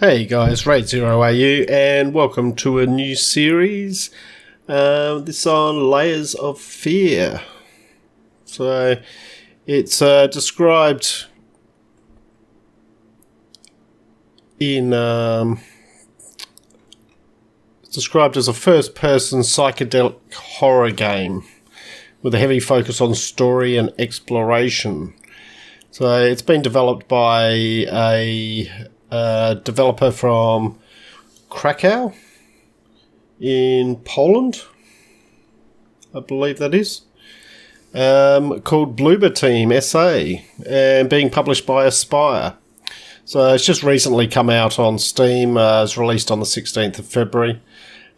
Hey guys, Raid Zero AU, and welcome to a new series. This on Layers of Fear. So it's described in it's described as a first-person psychedelic horror game with a heavy focus on story and exploration. So it's been developed by a developer from Krakow in Poland, I believe that is, called Bloober Team SA, and being published by Aspire. So it's just recently come out on Steam. It's released on the 16th of February.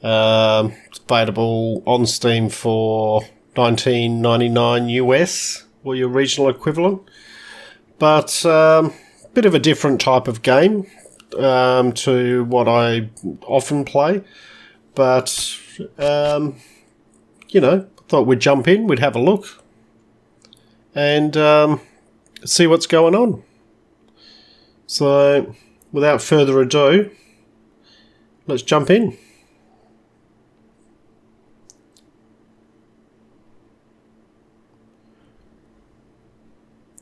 It's available on Steam for $19.99 US, or your regional equivalent. But bit of a different type of game to what I often play. But, thought we'd jump in, we'd have a look, and see what's going on. So, without further ado, let's jump in.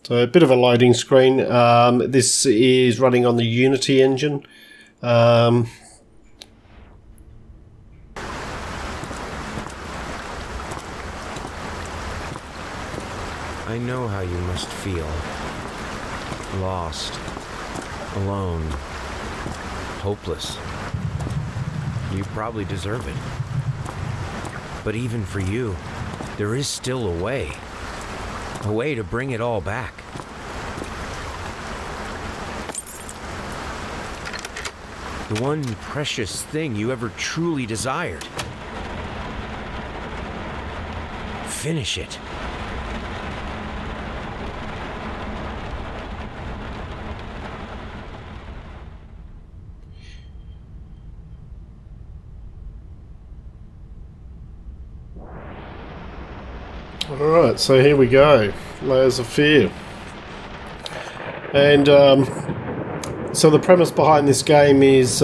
So a bit of a loading screen. This is running on the Unity engine. I know how you must feel. Lost. Alone. Hopeless. You probably deserve it. But even for you, there is still a way. A way to bring it all back. The one precious thing you ever truly desired. Finish it. Alright, so here we go. Layers of Fear. And so the premise behind this game is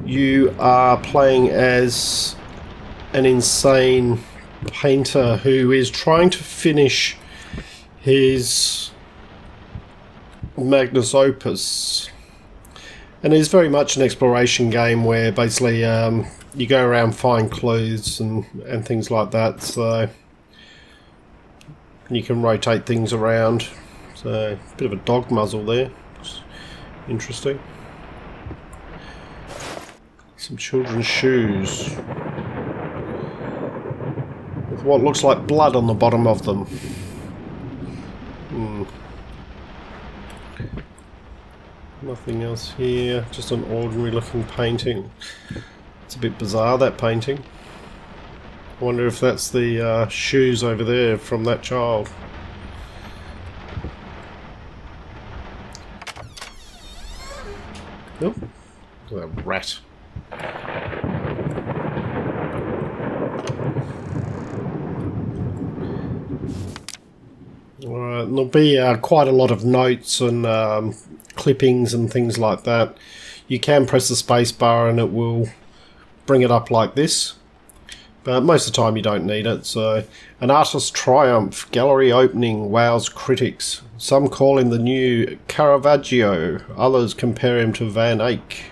you are playing as an insane painter who is trying to finish his Magnum Opus. And it's very much an exploration game where basically you go around, find clues and things like that. So you can rotate things around. So, a bit of a dog muzzle there. It's interesting. Some children's shoes with what looks like blood on the bottom of them. Nothing else here. Just an ordinary looking painting. It's a bit bizarre, that painting. I wonder if that's the shoes over there from that child. Oh, a rat. Alright, there'll be quite a lot of notes and clippings and things like that. You can press the space bar and it will bring it up like this. But most of the time you don't need it. So, an artist's triumph, gallery opening wows critics. Some call him the new Caravaggio, others compare him to Van Eyck.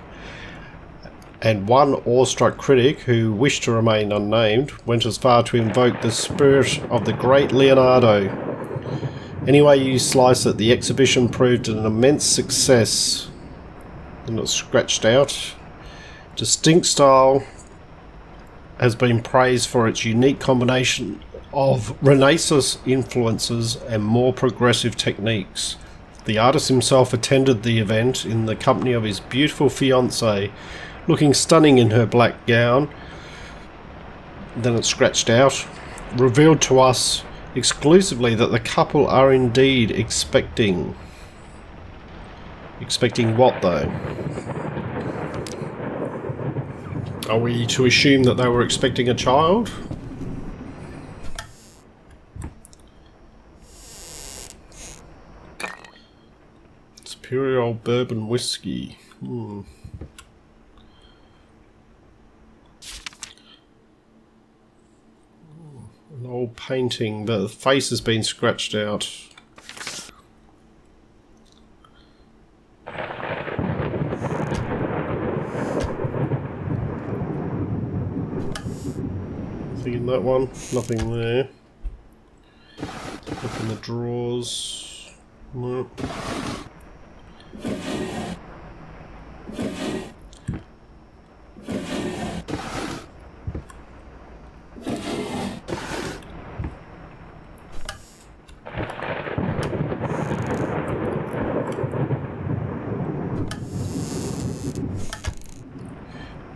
And one awestruck critic, who wished to remain unnamed, went as far to invoke the spirit of the great Leonardo. Anyway you slice it, the exhibition proved an immense success. And it's scratched out. Distinct style has been praised for its unique combination of Renaissance influences and more progressive techniques. The artist himself attended the event in the company of his beautiful fiancée, looking stunning in her black gown. Then it's scratched out. Revealed to us exclusively that the couple are indeed expecting. Expecting what, though? Are we to assume that they were expecting a child? Superior old bourbon whiskey. An old painting, but the face has been scratched out. Nothing in that one. Nothing there. Look in the drawers. No.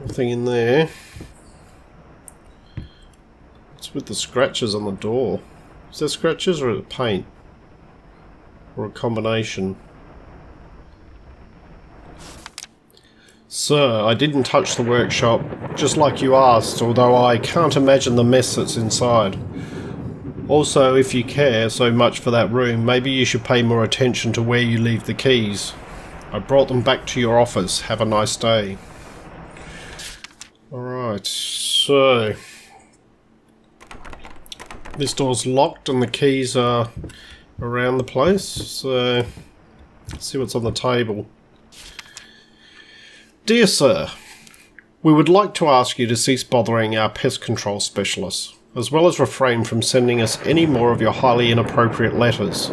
Nothing in there. What's with the scratches on the door? Is there scratches or is it paint? Or a combination? Sir, I didn't touch the workshop, just like you asked, although I can't imagine the mess that's inside. Also, if you care so much for that room, maybe you should pay more attention to where you leave the keys. I brought them back to your office. Have a nice day. Alright, so... this door's locked and the keys are around the place, so... let's see what's on the table. Dear Sir, we would like to ask you to cease bothering our pest control specialists, as well as refrain from sending us any more of your highly inappropriate letters.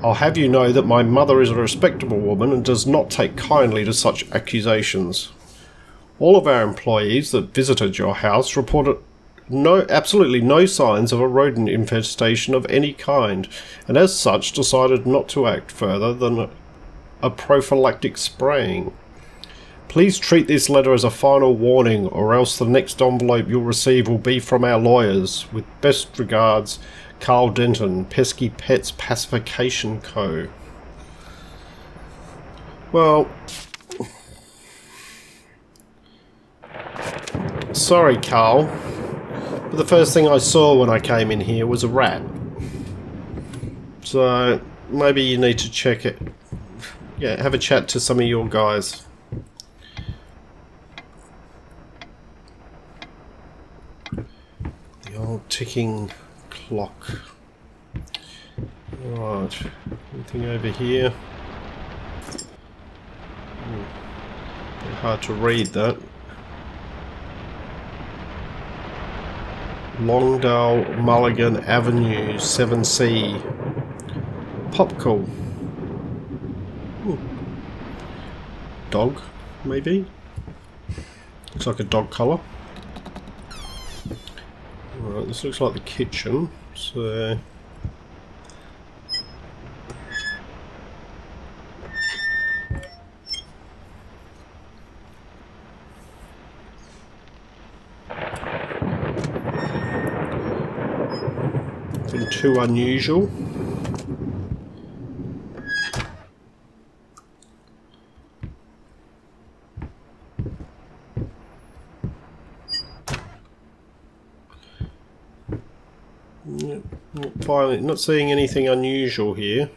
I'll have you know that my mother is a respectable woman and does not take kindly to such accusations. All of our employees that visited your house reported absolutely no signs of a rodent infestation of any kind, and as such decided not to act further than a prophylactic spraying. Please treat this letter as a final warning, or else the next envelope you'll receive will be from our lawyers. With best regards, Carl Denton, Pesky Pets Pacification Co. Well... sorry, Carl, but the first thing I saw when I came in here was a rat. So, maybe you need to check it. Yeah, have a chat to some of your guys. The old ticking clock. Right, anything over here? Bit hard to read that. Longdale Mulligan Avenue 7C. Popcool. Dog, maybe? Looks like a dog colour. Alright, this looks like the kitchen, so... nothing too unusual. Not seeing anything unusual here.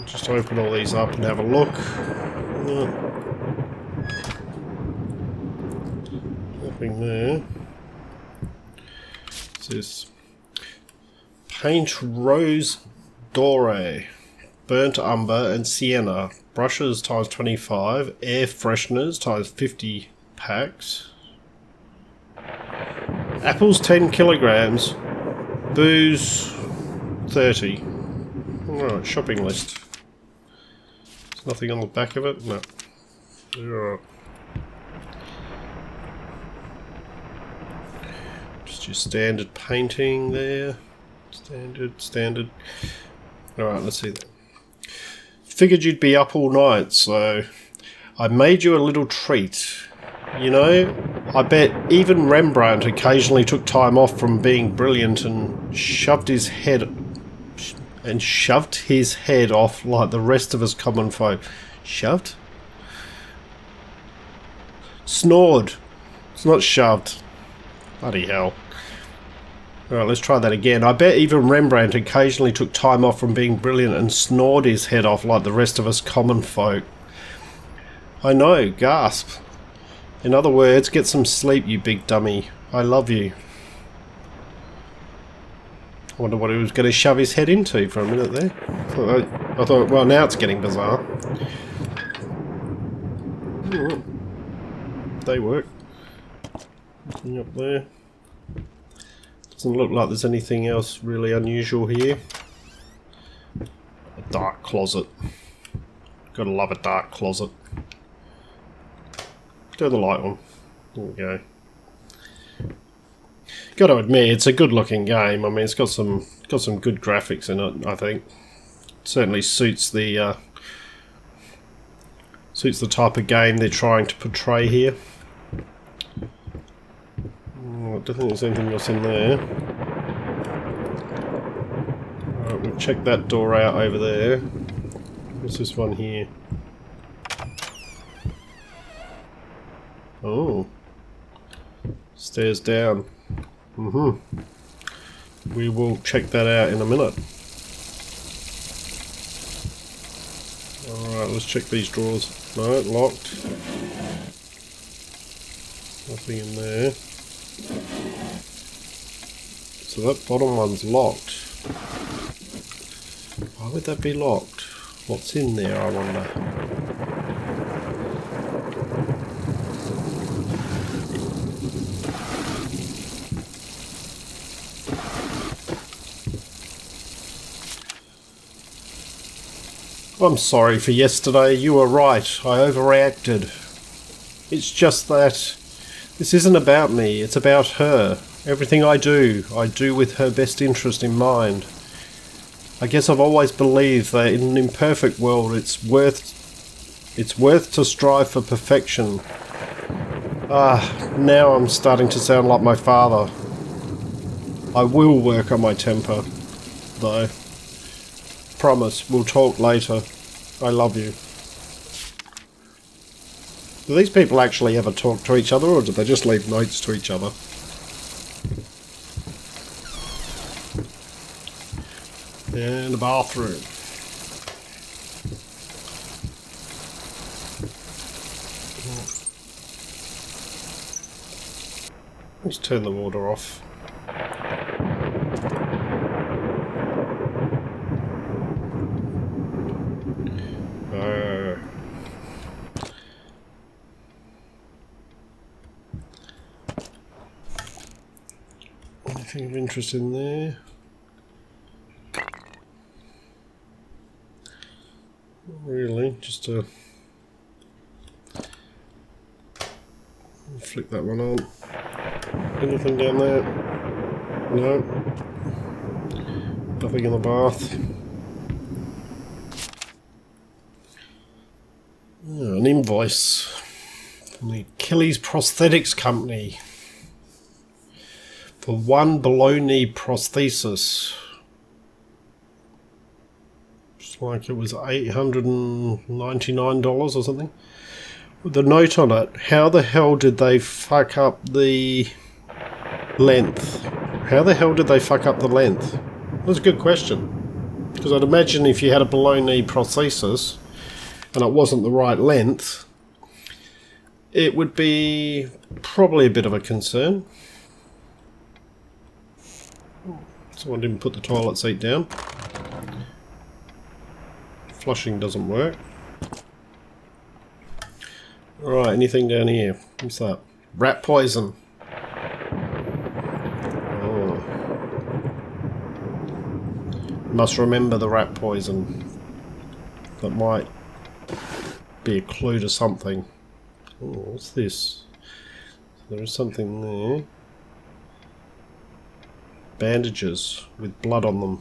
Just open all these up and have a look. Nothing there. What's this? Paint Rose Doré. Burnt umber and sienna. Brushes times 25. Air fresheners times 50 packs. Apples 10 kilograms. Booze 30. Alright, shopping list. There's nothing on the back of it? No. Alright. Just your standard painting there. Standard. Alright, let's see that. Figured you'd be up all night, so I made you a little treat. You know, I bet even Rembrandt occasionally took time off from being brilliant and shoved his head off like the rest of us common folk. Shoved? Snored. It's not shoved. Bloody hell. Alright, let's try that again. I bet even Rembrandt occasionally took time off from being brilliant and snored his head off like the rest of us common folk. I know, gasp. In other words, get some sleep, you big dummy. I love you. I wonder what he was going to shove his head into for a minute there. I thought, well, now it's getting bizarre. Oh, they work. Nothing up there. Doesn't look like there's anything else really unusual here. A dark closet. Gotta love a dark closet. Turn the light on. There we go. Got to admit, it's a good-looking game. I mean, it's got some good graphics in it. I think certainly suits the type of game they're trying to portray here. I don't think there's anything else in there. Alright, we'll check that door out over there. What's this one here? Oh. Stairs down. We will check that out in a minute. Alright, let's check these drawers. No, locked. Nothing in there. So that bottom one's locked. Why would that be locked? What's in there, I wonder? I'm sorry for yesterday. You were right. I overreacted. It's just that this isn't about me. It's about her. Everything I do with her best interest in mind. I guess I've always believed that in an imperfect world it's worth to strive for perfection. Now I'm starting to sound like my father. I will work on my temper, though. Promise, we'll talk later. I love you. Do these people actually ever talk to each other, or do they just leave notes to each other? And the bathroom. Let's turn the water off. Anything of interest in there? Not really, just flick that one on. Anything down there? No. Nothing in the bath. Oh, an invoice from the Achilles Prosthetics Company for one below-knee prosthesis. It's like it was $899 or something. With a note on it, how the hell did they fuck up the length? How the hell did they fuck up the length? That's a good question. Because I'd imagine if you had a below-knee prosthesis and it wasn't the right length, it would be probably a bit of a concern. Someone didn't put the toilet seat down. Flushing doesn't work. Alright, anything down here? What's that? Rat poison. Oh. Must remember the rat poison. That might be a clue to something. Oh, what's this? There is something there. Bandages with blood on them.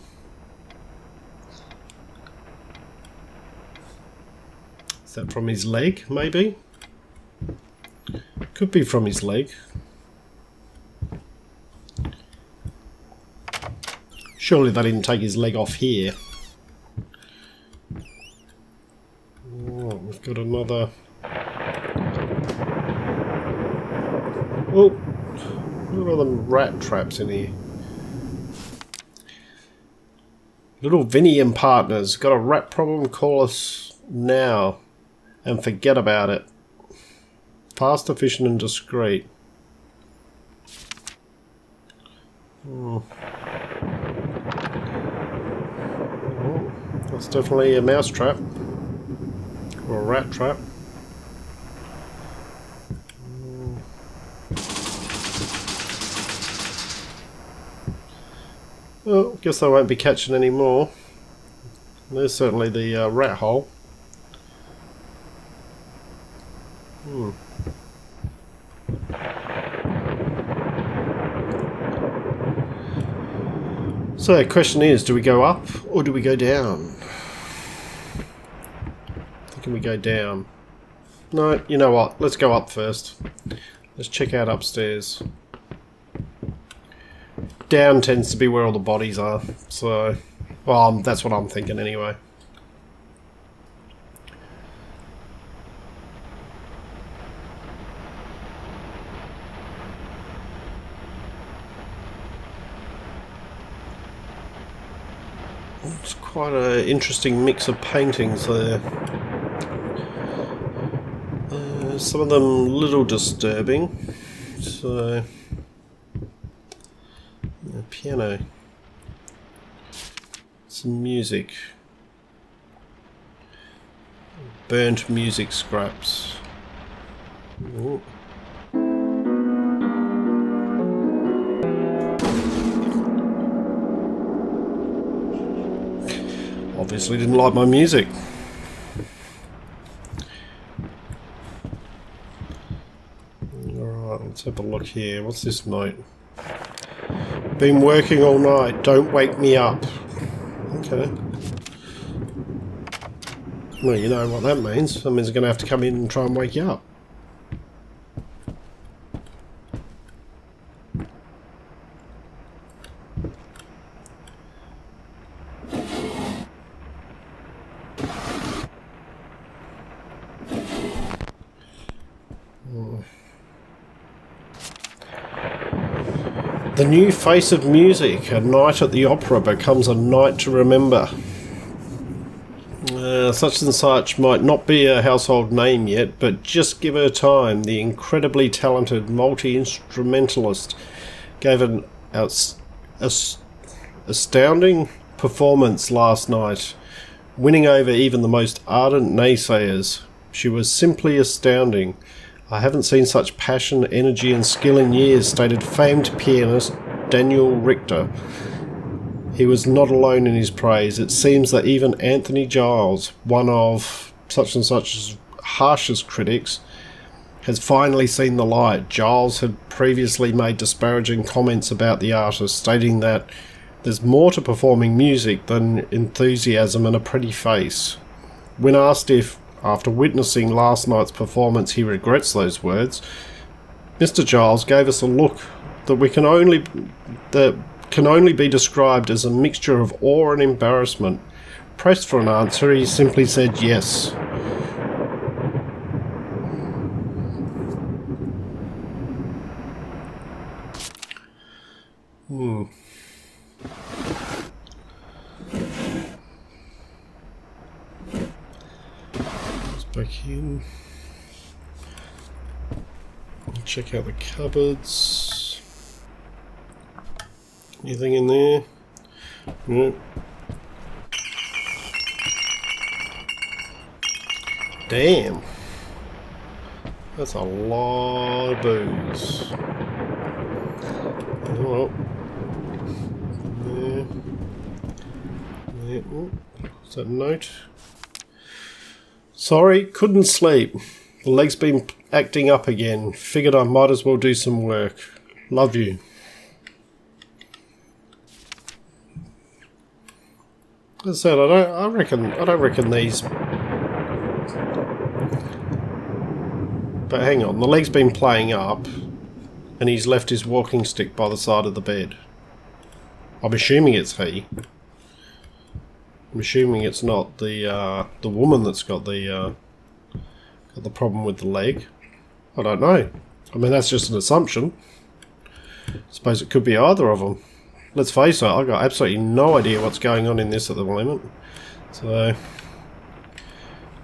Is that from his leg, maybe? Could be from his leg. Surely they didn't take his leg off here. Oh, we've got another... Oh! Look at all them rat traps in here. Little Vinny and partners. Got a rat problem? Call us now. And forget about it. Fast, efficient and discreet. Oh, that's definitely a mouse trap. Or a rat trap. Well, guess I won't be catching any more. There's certainly the rat hole. So the question is, do we go up or do we go down? Can we go down? No, you know what? Let's go up first. Let's check out upstairs. Down tends to be where all the bodies are, so... Well, that's what I'm thinking anyway. It's quite an interesting mix of paintings there. Some of them a little disturbing. So... piano. Some music. Burnt music scraps. Ooh. Obviously didn't like my music. Alright, let's have a look here. What's this note? Been working all night. Don't wake me up. Okay. Well, you know what that means. That means I'm going to have to come in and try and wake you up. The new face of music. A night at the opera becomes a night to remember. Such and such might not be a household name yet, but just give her time. The incredibly talented multi-instrumentalist gave an astounding performance last night, winning over even the most ardent naysayers. She was simply astounding. I haven't seen such passion, energy and skill in years, stated famed pianist Daniel Richter. He was not alone in his praise. It seems that even Anthony Giles, one of such and such's harshest critics, has finally seen the light. Giles had previously made disparaging comments about the artist, stating that there's more to performing music than enthusiasm and a pretty face. When asked if, after witnessing last night's performance, he regrets those words, Mr. Giles gave us a look that can only be described as a mixture of awe and embarrassment. Pressed for an answer, he simply said yes. Let's back in. Check out the cupboards. Anything in there? Nope. Damn. That's a lot of booze. Oh well. There. There. Oh, is that a note? Sorry, couldn't sleep. The leg's been acting up again. Figured I might as well do some work. Love you. As I said, I don't reckon these. But hang on, the leg's been playing up, and he's left his walking stick by the side of the bed. I'm assuming it's he. I'm assuming it's not the woman that's got the problem with the leg. I don't know. I mean, that's just an assumption. Suppose it could be either of them. Let's face it, I've got absolutely no idea what's going on in this at the moment. So,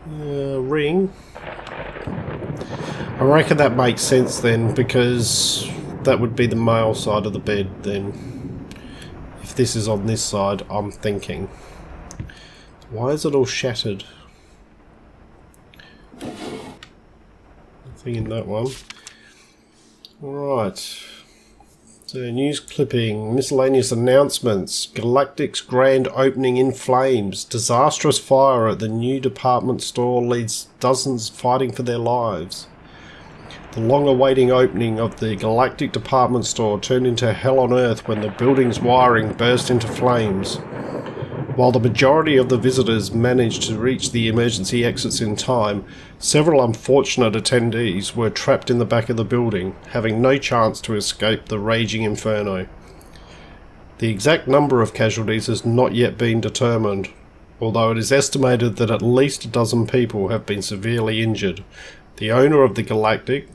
ring. I reckon that makes sense then, because that would be the male side of the bed then. If this is on this side, I'm thinking. Why is it all shattered? Nothing in that one. Right. So, news clipping, miscellaneous announcements, Galactic's grand opening in flames, disastrous fire at the new department store leads dozens fighting for their lives. The long-awaiting opening of the Galactic department store turned into hell on earth when the building's wiring burst into flames. While the majority of the visitors managed to reach the emergency exits in time, several unfortunate attendees were trapped in the back of the building, having no chance to escape the raging inferno. The exact number of casualties has not yet been determined, although it is estimated that at least a dozen people have been severely injured. The owner of the Galactic,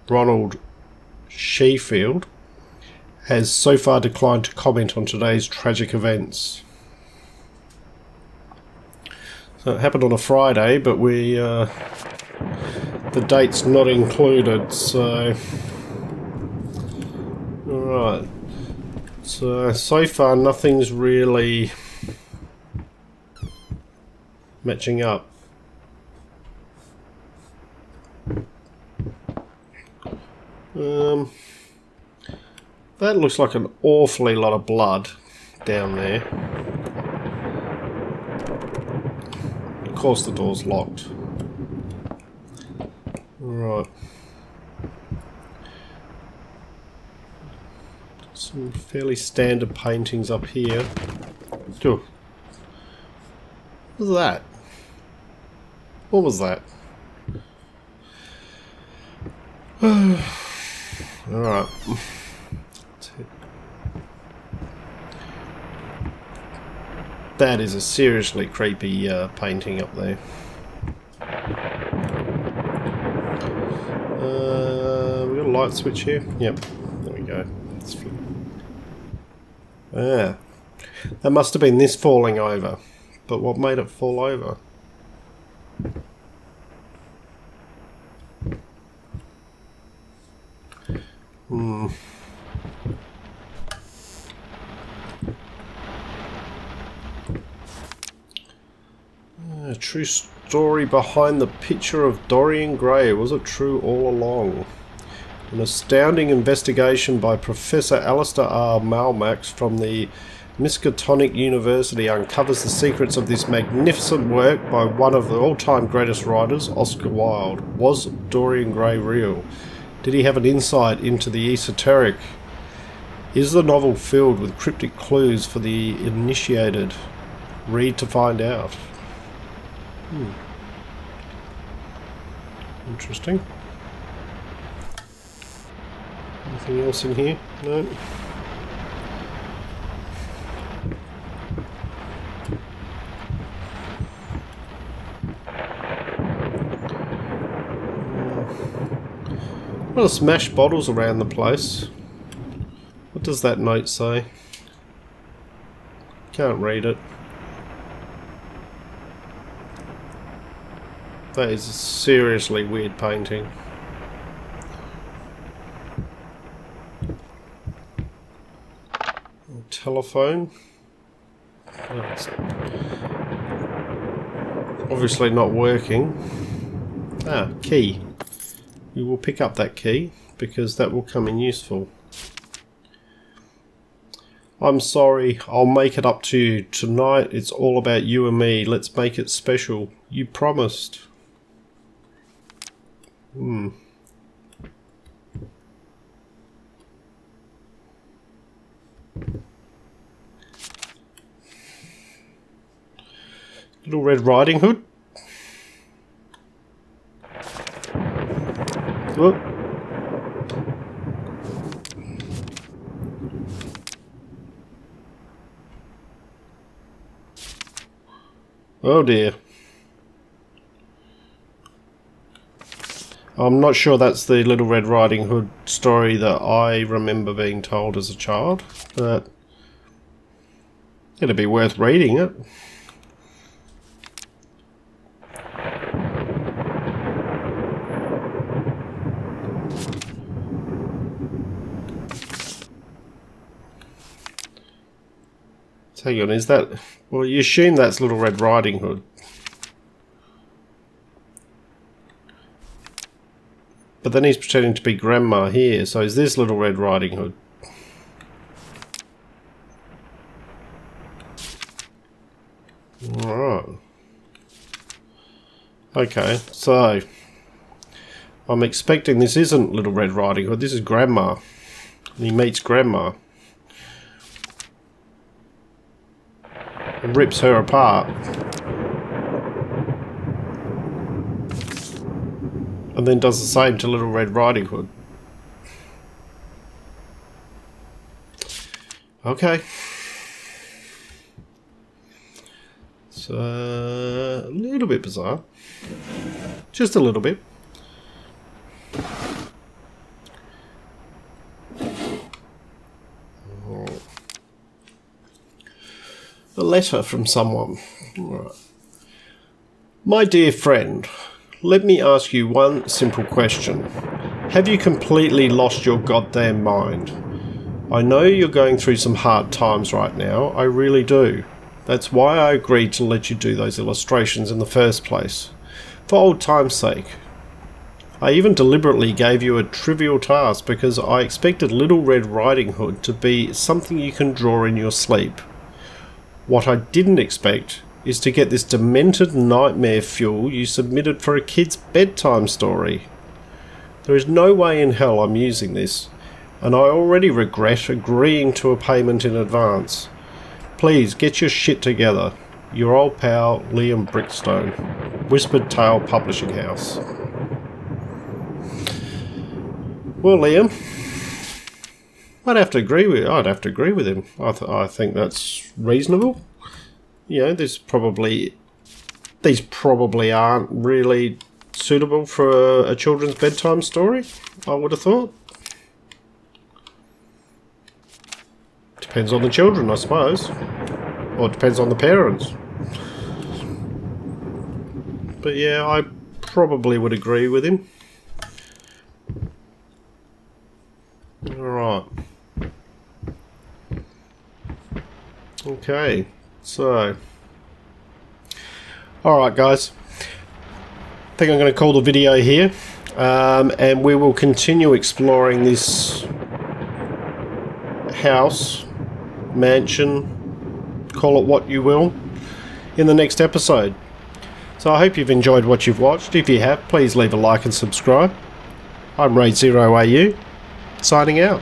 Ronald Sheffield, has so far declined to comment on today's tragic events. So it happened on a Friday, but the date's not included, so... Alright. So far nothing's really matching up. That looks like an awfully lot of blood down there. Of course the door's locked. Right. Some fairly standard paintings up here. What was that? What was that? Alright. That is a seriously creepy painting up there. We got a light switch here? Yep. There we go. That must have been this falling over. But what made it fall over? A true story behind the picture of Dorian Gray. Was it true all along? An astounding investigation by Professor Alistair R. Malmax from the Miskatonic University uncovers the secrets of this magnificent work by one of the all-time greatest writers, Oscar Wilde. Was Dorian Gray real? Did he have an insight into the esoteric? Is the novel filled with cryptic clues for the initiated? Read to find out. Interesting. Anything else in here? No. A lot of smashed bottles around the place. What does that note say? Can't read it. That is a seriously weird painting. Telephone. That's obviously not working. Key. We will pick up that key because that will come in useful. I'm sorry, I'll make it up to you. Tonight it's all about you and me. Let's make it special. You promised. Little Red Riding Hood. Whoop. Oh dear. I'm not sure that's the Little Red Riding Hood story that I remember being told as a child, but it'd be worth reading it. Hang on, is that... Well, you assume that's Little Red Riding Hood. But then he's pretending to be Grandma here, so is this Little Red Riding Hood? Alright. Okay, so... I'm expecting this isn't Little Red Riding Hood, this is Grandma. And he meets Grandma. And rips her apart. And then does the same to Little Red Riding Hood. Okay. It's a little bit bizarre. Just a little bit. A letter from someone. Right. My dear friend, let me ask you one simple question. Have you completely lost your goddamn mind? I know you're going through some hard times right now, I really do. That's why I agreed to let you do those illustrations in the first place. For old time's sake. I even deliberately gave you a trivial task because I expected Little Red Riding Hood to be something you can draw in your sleep. What I didn't expect is to get this demented nightmare fuel you submitted for a kid's bedtime story. There is no way in hell I'm using this, and I already regret agreeing to a payment in advance. Please get your shit together. Your old pal, Liam Brickstone, Whispered Tale Publishing House. Well, Liam, I'd have to agree with him. I think that's reasonable. You know, these probably aren't really suitable for a children's bedtime story, I would have thought. Depends on the children, I suppose. Or it depends on the parents. But yeah, I probably would agree with him. Alright. Okay, so... Alright guys, I think I'm going to call the video here, and we will continue exploring this house, mansion, call it what you will, in the next episode. So I hope you've enjoyed what you've watched. If you have, please leave a like and subscribe. I'm Raid0AU, signing out.